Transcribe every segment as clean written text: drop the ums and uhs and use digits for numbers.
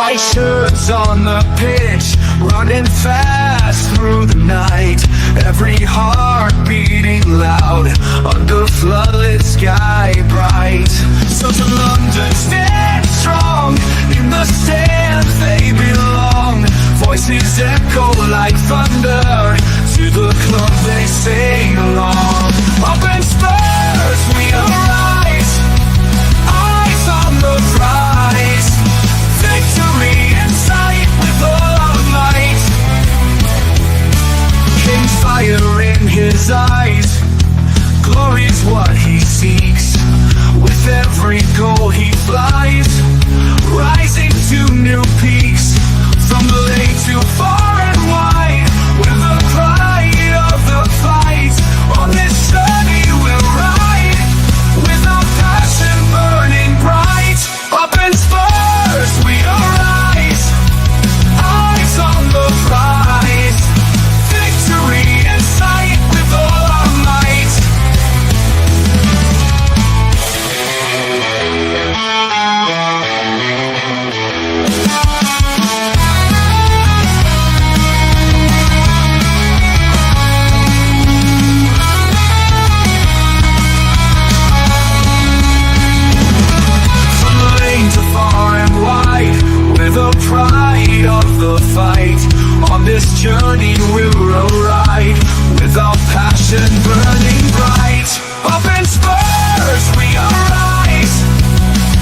White shirts on the pitch, running fast through the night. Every heart beating loud under floodlit sky bright. So to London stand strong, in the stand they belong. Voices echo like thunder, to the club they sing along. Up in Spurs we arise, eyes on the prize. Victory in sight with all our might. King's fire in his eyes, glory's what he seeks. With every goal he flies, rising to new peaks. From the lake to far and wide, with the pride of the fight. On this journey we'll ride, with our passion burning bright. Up in Spurs we arise, eyes on the prize. Victory in sight with all our might. The pride of the fight. On this journey we'll ride, with our passion burning bright. Up in Spurs we arise,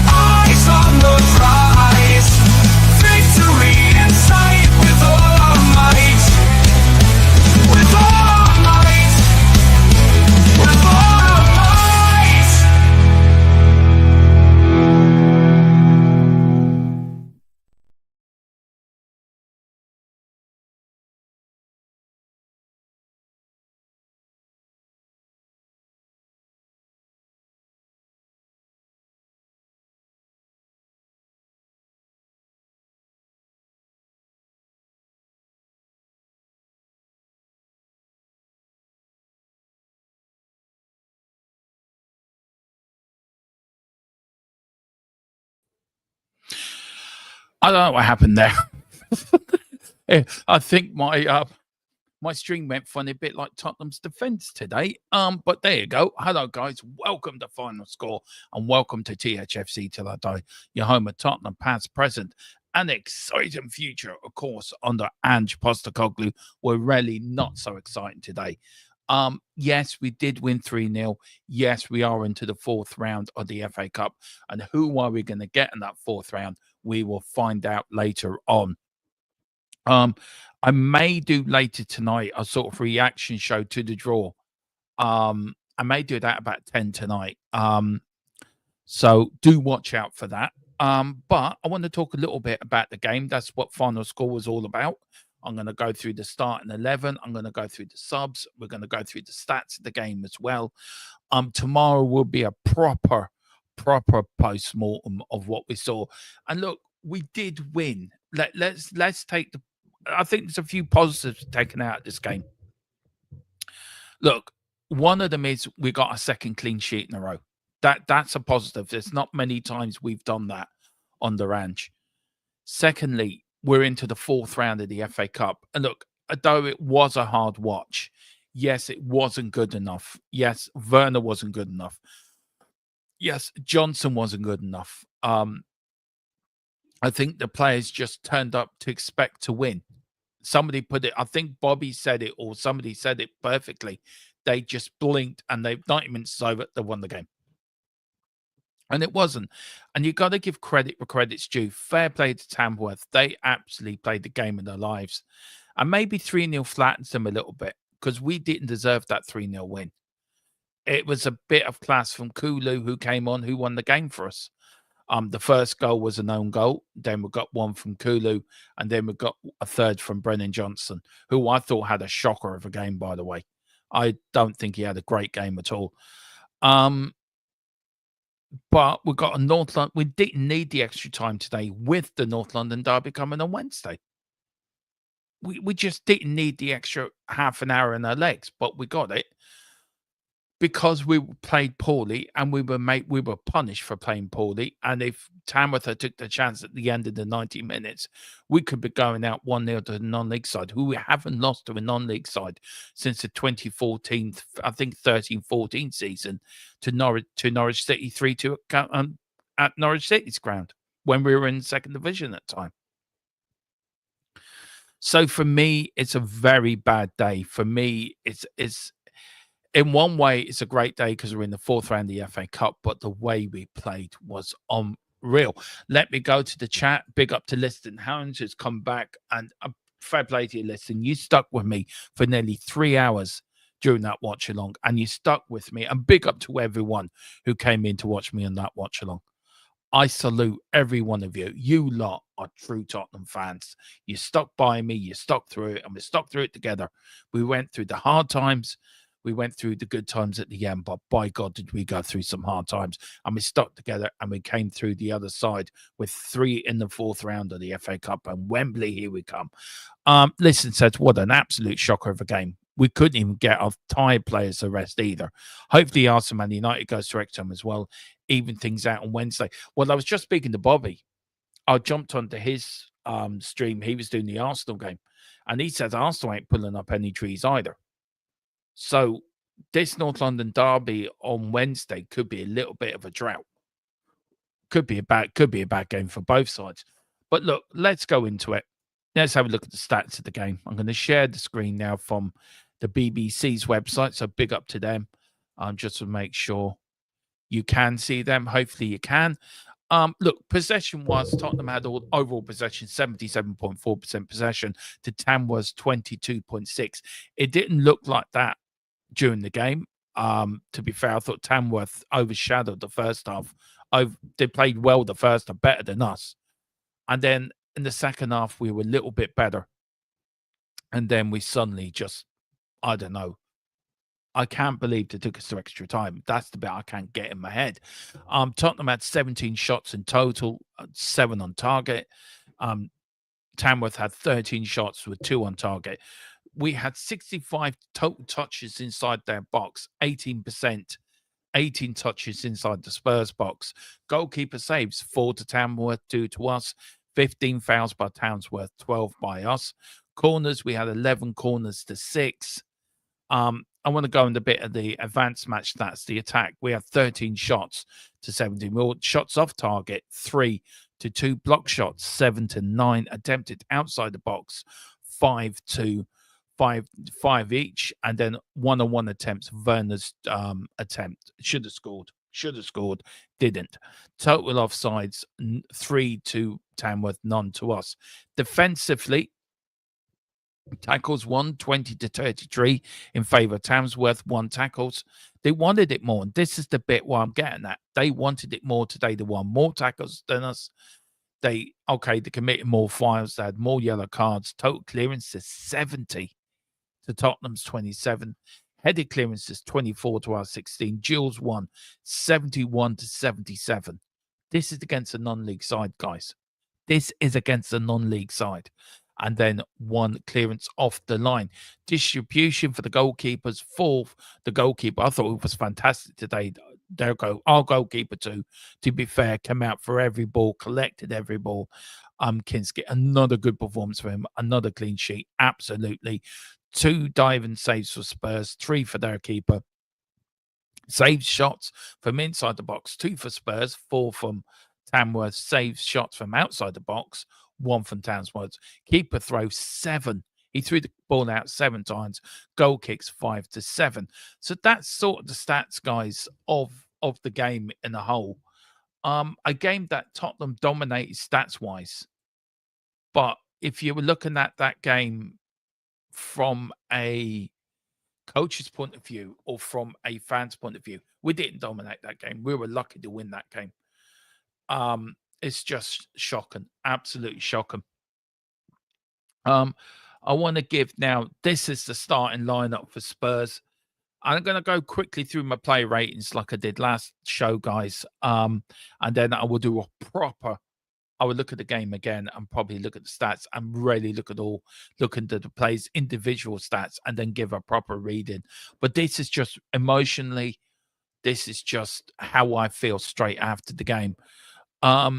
eyes on the prize. Victory in sight with all our might. With all our might. With all our might. I don't know what happened there. I think my string went funny, a bit like Tottenham's defence today. But there you go. Hello, guys. Welcome to Final Score, and welcome to THFC Till I Die. Your home at Tottenham, past, present, and exciting future, of course, under Ange Postecoglou. We're really not so exciting today. Yes, we did win 3-0. Yes, we are into the fourth round of the FA Cup. And who are we going to get in that fourth round? We will find out later on. I may do later tonight a sort of reaction show to the draw. I may do that about 10 tonight. So do watch out for that. But I want to talk a little bit about the game. That's what Final Score was all about. I'm going to go through the starting 11. I'm going to go through the subs. We're going to go through the stats of the game as well. Tomorrow will be a proper post-mortem of what we saw. And look, we did win. Let's take the... I think there's a few positives taken out of this game. Look, one of them is we got a second clean sheet in a row. That's a positive. There's not many times we've done that under Ange. Secondly, we're into the fourth round of the FA Cup. And look, although it was a hard watch, yes, it wasn't good enough. Yes, Werner wasn't good enough. Yes, Johnson wasn't good enough. I think the players just turned up to expect to win. Somebody put it, I think Bobby said it, or somebody said it perfectly. They just blinked and 90 minutes over, they won the game. And it wasn't. And you got to give credit where credit's due. Fair play to Tamworth. They absolutely played the game of their lives. And maybe 3-0 flattens them a little bit, because we didn't deserve that 3-0 win. It was a bit of class from Kulu, who came on, who won the game for us. The first goal was an own goal. Then we got one from Kulu. And then we got a third from Brennan Johnson, who I thought had a shocker of a game, by the way. I don't think he had a great game at all. But we got a North London. We didn't need the extra time today with the North London derby coming on Wednesday. We just didn't need the extra half an hour in our legs, but we got it. because we played poorly and we were punished for playing poorly. And if Tamworth had took the chance at the end of the 90 minutes, we could be going out 1-0 to the non-league side, who we haven't lost to a non-league side since the 2014, I think 13-14 season, to Norwich City 3-2 at Norwich City's ground when we were in second division at the time. So for me, it's a very bad day. For me, it's in one way, it's a great day because we're in the fourth round of the FA Cup, but the way we played was unreal. Let me go to the chat. Big up to Liston Hounds, who's come back, and fair play to you, Liston. You stuck with me for nearly 3 hours during that watch along, and you stuck with me. And big up to everyone who came in to watch me on that watch along. I salute every one of you. You lot are true Tottenham fans. You stuck by me, you stuck through it, and we stuck through it together. We went through the hard times. We went through the good times at the end, but by God, did we go through some hard times. And we stuck together and we came through the other side with 3 in the fourth round of the FA Cup. And Wembley, here we come. Listen, said, what an absolute shocker of a game. We couldn't even get our tired players to rest either. Hopefully, Arsenal Man United goes to Wrexham as well, even things out on Wednesday. Well, I was just speaking to Bobby. I jumped onto his stream. He was doing the Arsenal game. And he says Arsenal ain't pulling up any trees either. So this North London derby on Wednesday could be a little bit of a drought. Could be a bad game for both sides. But look, let's go into it. Let's have a look at the stats of the game. I'm going to share the screen now from the BBC's website. So big up to them. Just to make sure you can see them. Hopefully you can. Look, possession-wise, Tottenham had overall possession, 77.4% possession to Tamworth's 22.6%. It didn't look like that during the game. To be fair, I thought Tamworth overshadowed the first half. They played well the first half, better than us. And then in the second half, we were a little bit better. And then we suddenly just, I don't know. I can't believe it took us to extra time. That's the bit I can't get in my head. Tottenham had 17 shots in total, 7 on target. Tamworth had 13 shots with 2 on target. We had 65 total touches inside their box, 18%, 18 touches inside the Spurs box. Goalkeeper saves, 4 to Tamworth, 2 to us. 15 fouls by Tamworth, 12 by us. Corners, we had 11 corners to 6. I want to go into a bit of the advanced match stats. The attack, we had 13 shots to 17. Well, shots off target, 3 to 2. Block shots, 7 to 9. Attempted outside the box, 5 to 5 each. And then one-on-one attempts. Werner's attempt should have scored, didn't. Total offsides, 3 to Tamworth, none to us. Defensively, tackles 20 to 33 in favour of Tamworth. 1 tackles. They wanted it more. And this is the bit where I'm getting at. They wanted it more today. They won more tackles than us. They committed more fouls. They had more yellow cards. Total clearances 70 to Tottenham's 27. Headed clearances 24 to our 16. Duels won 71 to 77. This is against a non-league side, guys. This is against a non-league side. And then 1 clearance off the line. Distribution for the goalkeepers. 4, the goalkeeper, I thought it was fantastic today. There go. Our goalkeeper too, to be fair, came out for every ball, collected every ball. Kinski, another good performance for him. Another clean sheet. Absolutely. 2 diving saves for Spurs. 3 for their keeper. Saves shots from inside the box. 2 for Spurs. 4 from Tamworth. Saves shots from outside the box. 1 from Tamworth. Keeper throws 7. He threw the ball out 7 times. Goal kicks 5 to 7. So that's sort of the stats, guys, of the game in a whole. A game that Tottenham dominated stats-wise. But if you were looking at that game from a coach's point of view or from a fan's point of view, we didn't dominate that game. We were lucky to win that game. It's just shocking, absolutely shocking. I want to give now, this is the starting lineup for Spurs. I'm going to go quickly through my play ratings like I did last show, guys. And then I will do a proper I would look at the game again and probably look at the stats and really look into the players' individual stats and then give a proper reading. But this is just emotionally, this is just how I feel straight after the game. I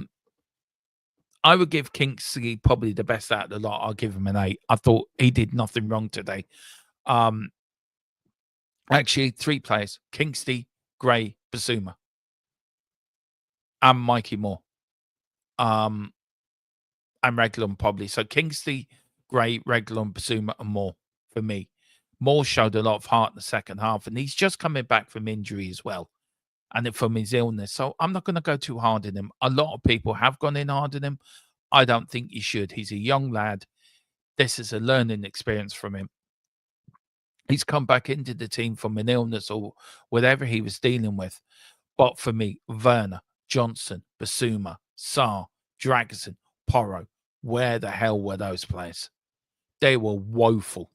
would give Kingsley probably the best out of the lot. I'll give him an 8. I thought he did nothing wrong today. Actually, 3 players: Kingsley, Gray, Basuma, and Mikey Moore. And Reguilón probably. So Kingsley, Gray, Reguilón, Basuma, and Moore for me. Moore showed a lot of heart in the second half, and he's just coming back from injury as well, and from his illness. So I'm not going to go too hard on him. A lot of people have gone in hard on him. I don't think you should. He's a young lad. This is a learning experience from him. He's come back into the team from an illness or whatever he was dealing with. But for me, Werner, Johnson, Basuma, Sarr, Dragusin, Porro, where the hell were those players? They were woeful,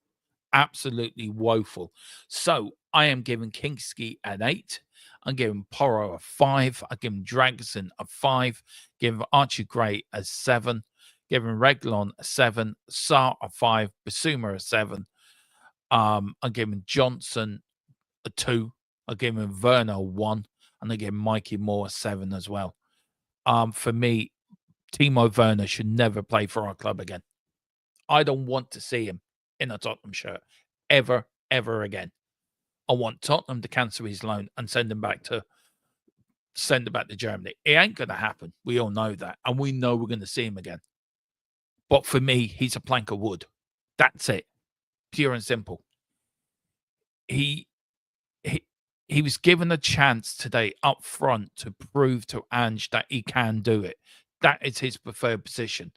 absolutely woeful. So I am giving Kingsley an 8. I'm giving Porro a 5. I'm giving Dragusin a 5. Giving Archie Gray a 7. Giving Reguilón a 7. Sarr a 5. Basuma a 7. I'm giving Johnson a 2. I'm giving Werner a 1. And I give Mikey Moore a 7 as well. For me, Timo Werner should never play for our club again. I don't want to see him in a Tottenham shirt ever again. I want Tottenham to cancel his loan and send him back to Germany. It ain't going to happen. We all know that. And we know we're going to see him again. But for me, he's a plank of wood. That's it. Pure and simple. He was given a chance today up front to prove to Ange that he can do it. That is his preferred position.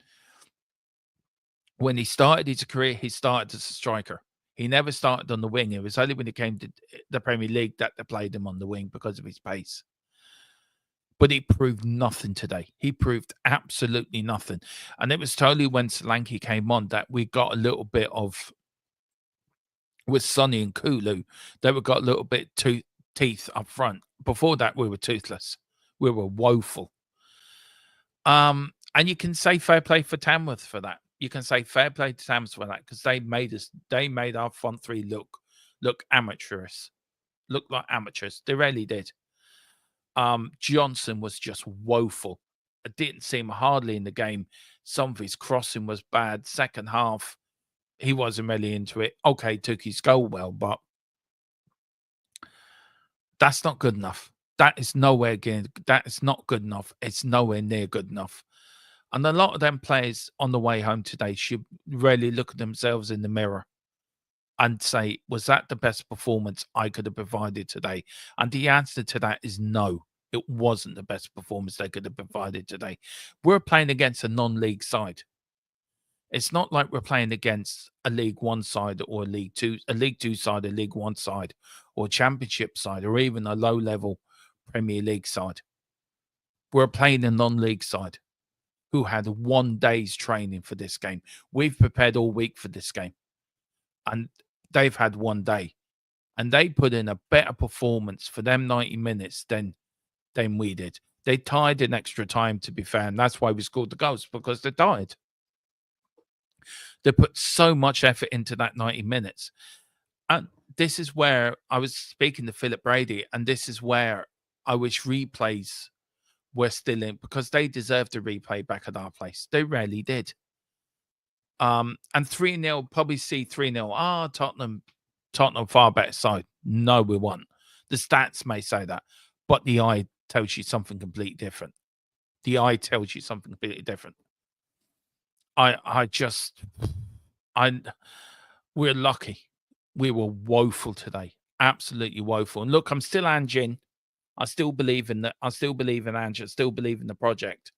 When he started his career, he started as a striker. He never started on the wing. It was only when he came to the Premier League that they played him on the wing because of his pace. But he proved nothing today. He proved absolutely nothing. And it was totally when Solanke came on that we got a little bit of, with Sonny and Kulu, they got a little bit teeth up front. Before that, we were toothless. We were woeful. And you can say fair play for Tamworth for that. You can say fair play to Tamworth for that because they made our front three look amateurish, look like amateurs. They really did. Johnson was just woeful. It didn't seem hardly in the game. Some of his crossing was bad. Second half, he wasn't really into it. Okay, took his goal well, but that's not good enough. That is nowhere good. That is not good enough. It's nowhere near good enough. And a lot of them players on the way home today should really look at themselves in the mirror and say, was that the best performance I could have provided today? And the answer to that is no. It wasn't the best performance they could have provided today. We're playing against a non-league side. It's not like we're playing against a League One side or a League Two side, a League One side, or a Championship side, or even a low-level Premier League side. We're playing a non-league side who had 1 day's training for this game. We've prepared all week for this game, and they've had 1 day, and they put in a better performance for them 90 minutes than we did. They tied in extra time, to be fair, and that's why we scored the goals, because they're tired. They put so much effort into that 90 minutes. And this is where I was speaking to Philip Brady, and this is where I wish replays were still in, because they deserved a replay back at our place. They rarely did. And 3-0, probably see 3-0. Tottenham far better side. No, we won't. The stats may say that, but the eye tells you something completely different. The eye tells you something completely different. We're lucky. We were woeful today. Absolutely woeful. And look, I'm still Ange. I still believe in that. I still believe in Ange. I still believe in the project.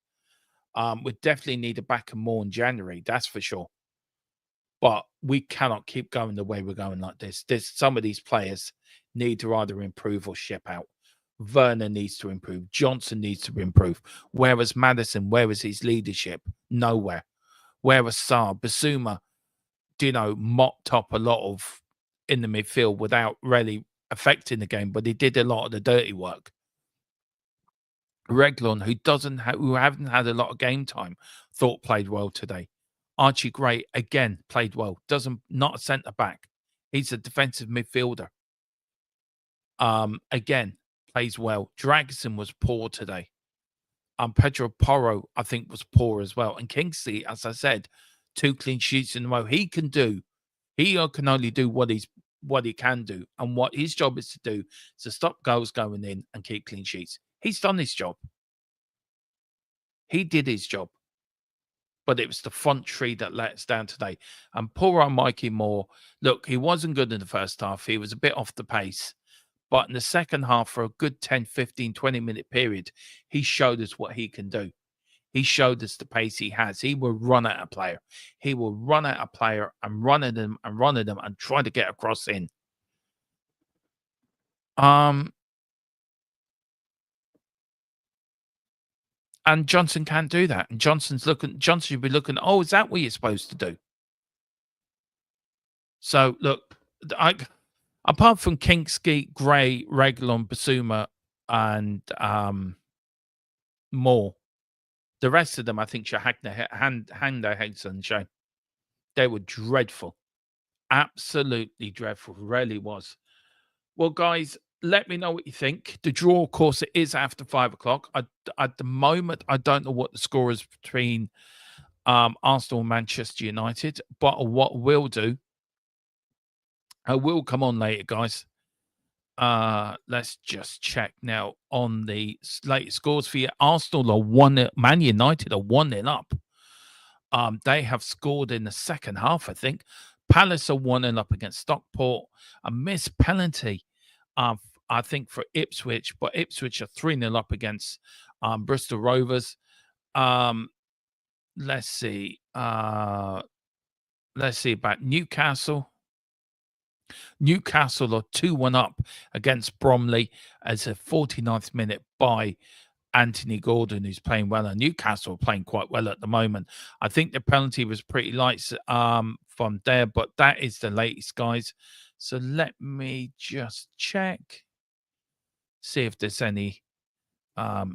We definitely need to back him more in January. That's for sure. But we cannot keep going the way we're going like this. Some of these players need to either improve or ship out. Werner needs to improve. Johnson needs to improve. Where was Maddison? Where was his leadership? Nowhere. Where was Sarr? Basuma, mopped up a lot of in the midfield without really affecting the game, but he did a lot of the dirty work. Reglon, who haven't had a lot of game time, thought played well today. Archie Gray again played well. Not a centre back. He's a defensive midfielder. Again, plays well. Dragosin was poor today. Pedro Porro, I think, was poor as well. And Kingsley, as I said, 2 clean sheets in a row. He can only do what he can do. And what his job is to do is to stop goals going in and keep clean sheets. He's done his job. He did his job. But it was the front tree that let us down today. And poor old Mikey Moore, look, he wasn't good in the first half. He was a bit off the pace. But in the second half, for a good 10, 15, 20-minute period, he showed us what he can do. He showed us the pace he has. He will run at a player. He will run at a player and run at them and try to get across in. And Johnson can't do that. And Johnson should be looking, oh, is that what you're supposed to do? So, look, apart from Kinksky, Gray, Reglon, Basuma, and Moore, the rest of them, I think, should hang their heads and shame. They were dreadful. Absolutely dreadful. Really was. Well, guys, let me know what you think. The draw, of course, it is after 5 o'clock. At the moment, I don't know what the score is between Arsenal and Manchester United. But what we'll do, I will come on later, guys. Let's just check now on the latest scores for you. Arsenal are 1-0. Man United are 1-0 up. They have scored in the second half, I think. Palace are 1-0 up against Stockport. A missed penalty, I think, for Ipswich, but Ipswich are 3-0 up against Bristol Rovers. Let's see. Let's see about Newcastle. Newcastle are 2-1 up against Bromley as a 49th minute by Anthony Gordon, who's playing well. And Newcastle are playing quite well at the moment. I think the penalty was pretty light from there, but that is the latest, guys. So let me just check, see if there's any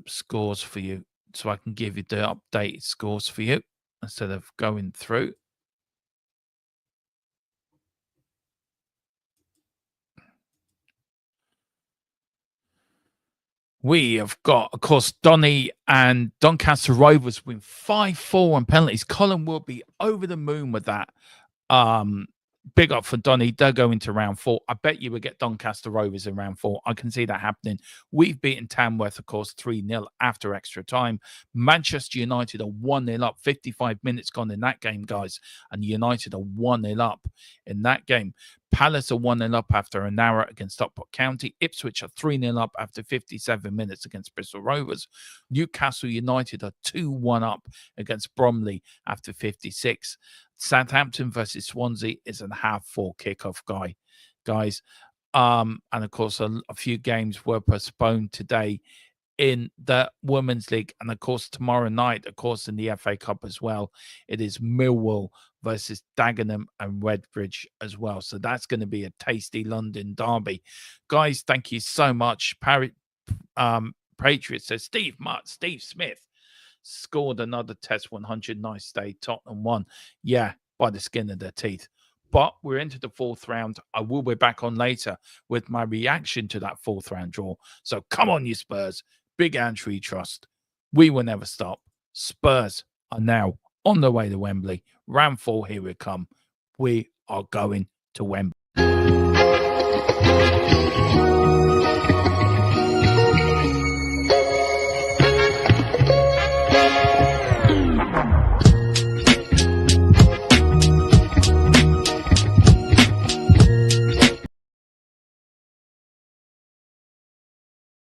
scores for you, so I can give you the updated scores for you instead of going through. We have got, of course, Donny and Doncaster Rovers win 5-4 on penalties. Colin will be over the moon with that. Big up for Donny. They're going to round 4. I bet you will get Doncaster Rovers in round 4. I can see that happening. We've beaten Tamworth, of course, 3-0 after extra time. Manchester United are 1-0 up. 55 minutes gone in that game, guys. And United are 1-0 up in that game. Palace are 1-0 up after an hour against Stockport County. Ipswich are 3-0 up after 57 minutes against Bristol Rovers. Newcastle United are 2-1 up against Bromley after 56. Southampton versus Swansea is a 4:30 kickoff, guys. And of course, a few games were postponed today in the Women's League. And of course, tomorrow night, of course, in the FA Cup as well, it is Millwall versus Dagenham and Redbridge as well. So that's going to be a tasty London derby. Guys, thank you so much. Patriots says Steve Smith scored another Test 100. Nice day. Tottenham won. Yeah, by the skin of their teeth. But we're into the 4th round. I will be back on later with my reaction to that 4th round draw. So come on, you Spurs. Big Andrew trust. We will never stop. Spurs are now on the way to Wembley. Round 4, here we come. We are going to Wembley.